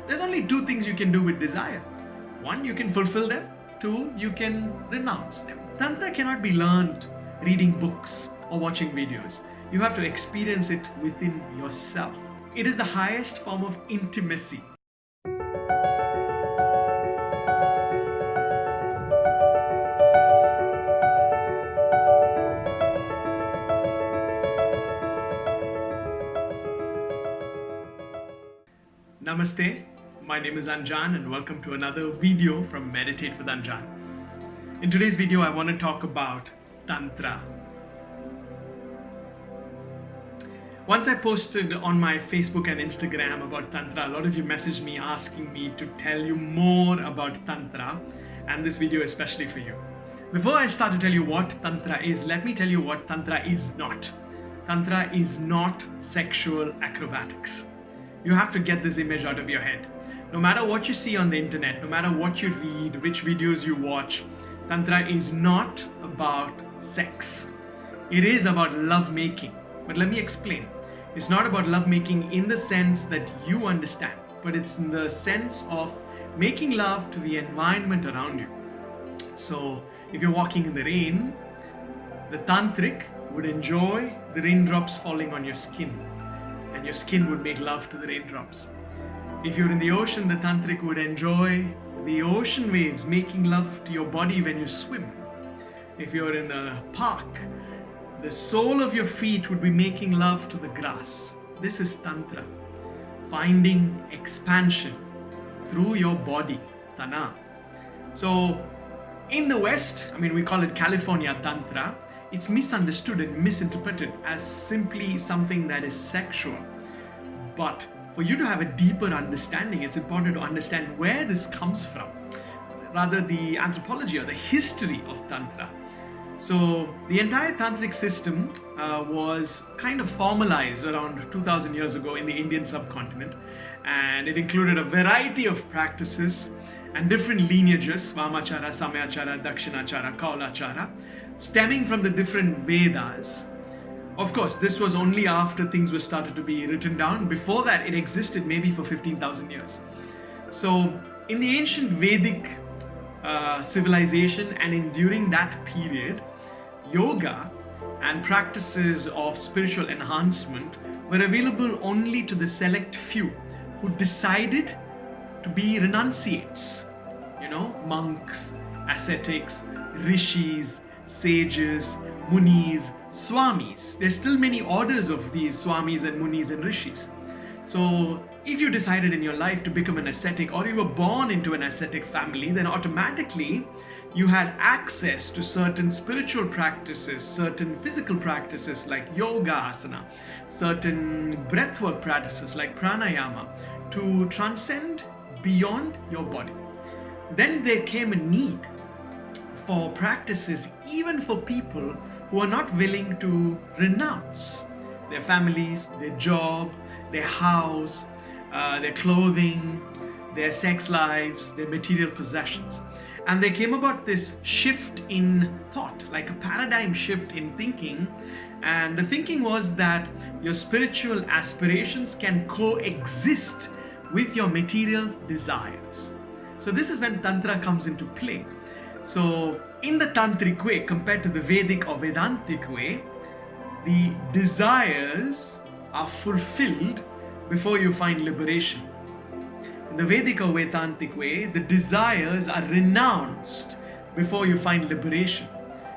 There's only two things you can do with desire. One, you can fulfill them. Two, you can renounce them. Tantra cannot be learned reading books or watching videos. You have to experience it within yourself. It is the highest form of intimacy. Namaste, my name is Anjaan and welcome to another video from Meditate with Anjaan. In today's video, I want to talk about Tantra. Once I posted on my Facebook and Instagram about Tantra, a lot of you messaged me asking me to tell you more about Tantra, and this video is especially for you. Before I start to tell you what Tantra is, let me tell you what Tantra is not. Tantra is not sexual acrobatics. You have to get this image out of your head. No matter what you see on the internet, no matter what you read, which videos you watch, Tantra is not about sex. It is about lovemaking. But let me explain. It's not about lovemaking in the sense that you understand, but it's in the sense of making love to the environment around you. So if you're walking in the rain, the tantric would enjoy the raindrops falling on your skin, and your skin would make love to the raindrops. If you're in the ocean, the tantric would enjoy the ocean waves making love to your body when you swim. If you're in a park, the sole of your feet would be making love to the grass. This is Tantra. Finding expansion through your body, Tana. So in the West, we call it California Tantra. It's misunderstood and misinterpreted as simply something that is sexual. But for you to have a deeper understanding, it's important to understand where this comes from, rather the anthropology or the history of Tantra. So the entire tantric system was kind of formalized around 2000 years ago in the Indian subcontinent, and it included a variety of practices and different lineages, Vamachara, Samyachara, Dakshinachara, Kaulachara, stemming from the different Vedas. Of course, this was only after things were started to be written down. Before that, it existed maybe for 15,000 years. So in the ancient Vedic civilization and during that period, yoga and practices of spiritual enhancement were available only to the select few who decided to be renunciates, monks, ascetics, rishis, sages, munis, swamis. There's still many orders of these swamis and munis and rishis. So if you decided in your life to become an ascetic, or you were born into an ascetic family, then automatically you had access to certain spiritual practices, certain physical practices like yoga asana, certain breathwork practices like pranayama to transcend beyond your body. Then there came a need for practices even for people who are not willing to renounce their families, their job, their house, their clothing, their sex lives, their material possessions. And there came about this shift in thought, like a paradigm shift in thinking. And the thinking was that your spiritual aspirations can coexist with your material desires. So this is when Tantra comes into play. So in the Tantric way, compared to the Vedic or Vedantic way, the desires are fulfilled before you find liberation. In the Vedic or Vedantic way, the desires are renounced before you find liberation.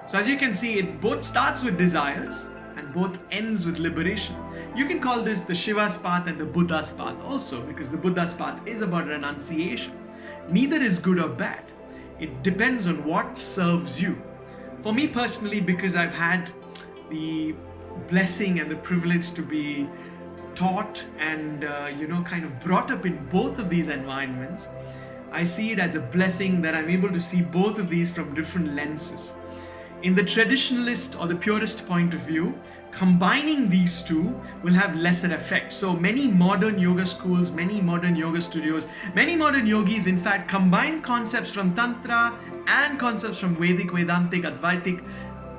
So as you can see, it both starts with desires and both ends with liberation. You can call this the Shiva's path and the Buddha's path also, because the Buddha's path is about renunciation. Neither is good or bad. It depends on what serves you. For me personally, because I've had the blessing and the privilege to be taught and kind of brought up in both of these environments, I see it as a blessing that I'm able to see both of these from different lenses. In the traditionalist or the purist point of view, combining these two will have lesser effect. So many modern yoga schools, many modern yoga studios, many modern yogis in fact combine concepts from Tantra and concepts from Vedic, Vedantic, Advaitic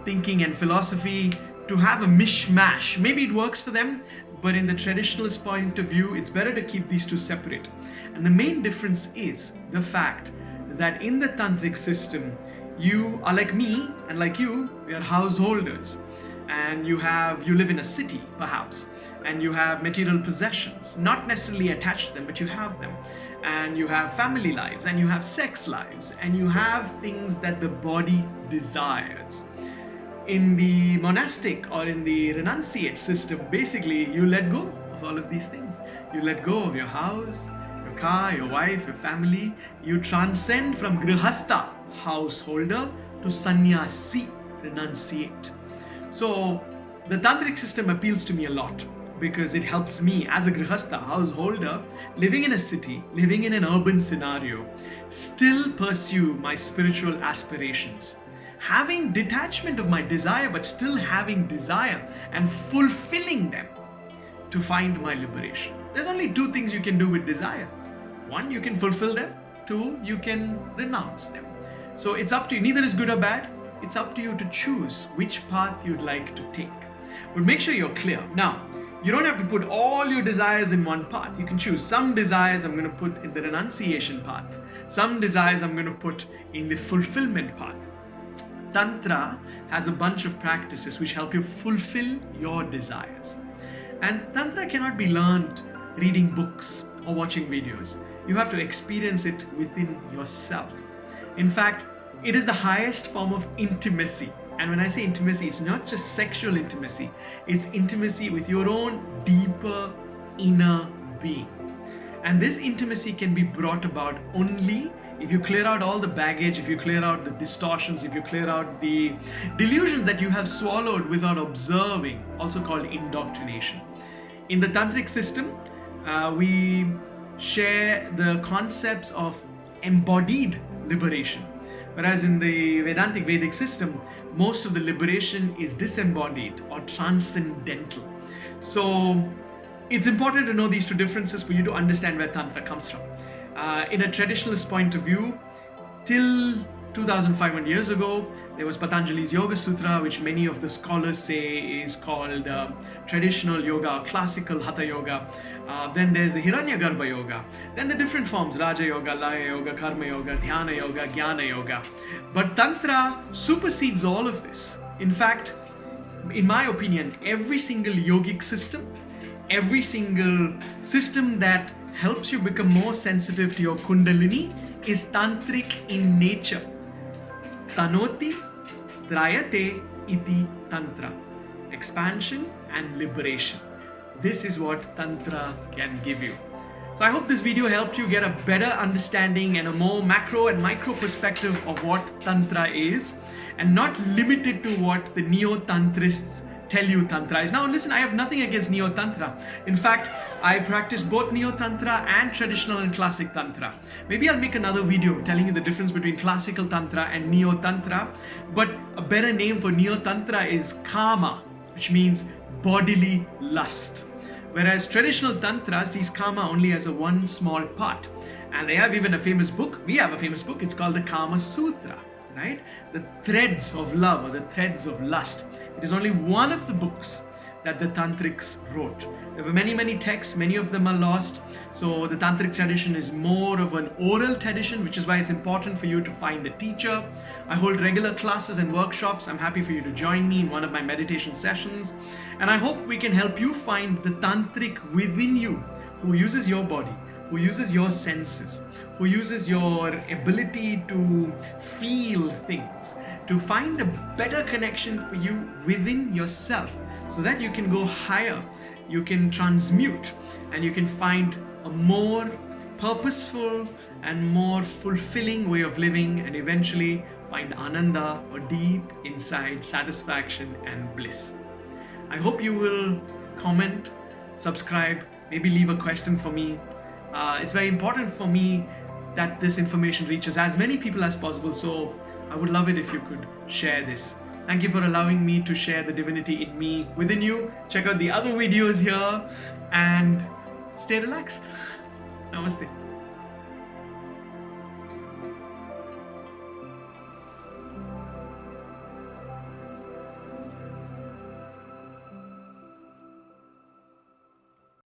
thinking and philosophy to have a mishmash. Maybe it works for them, but in the traditionalist point of view, it's better to keep these two separate. And the main difference is the fact that in the tantric system, you are like me and like you, we are householders, and you live in a city perhaps, and you have material possessions, not necessarily attached to them, but you have them, and you have family lives, and you have sex lives, and you have things that the body desires. In the monastic or in the renunciate system, basically you let go of all of these things. You let go of your house, your car, your wife, your family. You transcend from grihastha, householder, to sannyasi, renunciate. So the tantric system appeals to me a lot because it helps me as a grihastha, householder, living in a city, living in an urban scenario, still pursue my spiritual aspirations. Having detachment of my desire, but still having desire and fulfilling them to find my liberation. There's only two things you can do with desire. One, you can fulfill them. Two, you can renounce them. So it's up to you. Neither is good or bad. It's up to you to choose which path you'd like to take. But make sure you're clear. Now, you don't have to put all your desires in one path. You can choose. Some desires I'm going to put in the renunciation path. Some desires I'm going to put in the fulfillment path. Tantra has a bunch of practices which help you fulfill your desires. And Tantra cannot be learned reading books or watching videos. You have to experience it within yourself. In fact, it is the highest form of intimacy. And when I say intimacy, it's not just sexual intimacy. It's intimacy with your own deeper inner being. And this intimacy can be brought about only if you clear out all the baggage, if you clear out the distortions, if you clear out the delusions that you have swallowed without observing, also called indoctrination. In the tantric system, we share the concepts of embodied liberation. Whereas in the Vedantic Vedic system, most of the liberation is disembodied or transcendental. So it's important to know these two differences for you to understand where Tantra comes from. In a traditionalist point of view, till 2,500 years ago, there was Patanjali's Yoga Sutra, which many of the scholars say is called traditional yoga, classical Hatha Yoga. Then there's the Hiranyagarbha Yoga. Then the different forms, Raja Yoga, Laya Yoga, Karma Yoga, Dhyana Yoga, Jnana Yoga. But Tantra supersedes all of this. In fact, in my opinion, every single yogic system, every single system that helps you become more sensitive to your kundalini is tantric in nature. Tanoti drayate iti tantra. Expansion and liberation. This is what Tantra can give you. So I hope this video helped you get a better understanding and a more macro and micro perspective of what Tantra is, and not limited to what the neo-tantrists tell you Tantra is. Now listen, I have nothing against neo-tantra. In fact, I practice both neo-tantra and traditional and classic tantra. Maybe I'll make another video telling you the difference between classical tantra and neo-tantra, but a better name for neo-tantra is kama, which means bodily lust. Whereas traditional tantra sees kama only as a one small part. And they have even a famous book, we have a famous book, it's called the Kama Sutra, right? The threads of love or the threads of lust. It is only one of the books that the tantrics wrote. There were many, many texts, many of them are lost. So the tantric tradition is more of an oral tradition, which is why it's important for you to find a teacher. I hold regular classes and workshops. I'm happy for you to join me in one of my meditation sessions. And I hope we can help you find the tantric within you, who uses your body, who uses your senses, who uses your ability to feel things, to find a better connection for you within yourself, so that you can go higher, you can transmute, and you can find a more purposeful and more fulfilling way of living, and eventually find ananda, or deep inside satisfaction and bliss. I hope you will comment, subscribe, maybe leave a question for me. It's very important for me that this information reaches as many people as possible, so I would love it if you could share this. Thank you for allowing me to share the divinity in me within you. Check out the other videos here and stay relaxed. Namaste.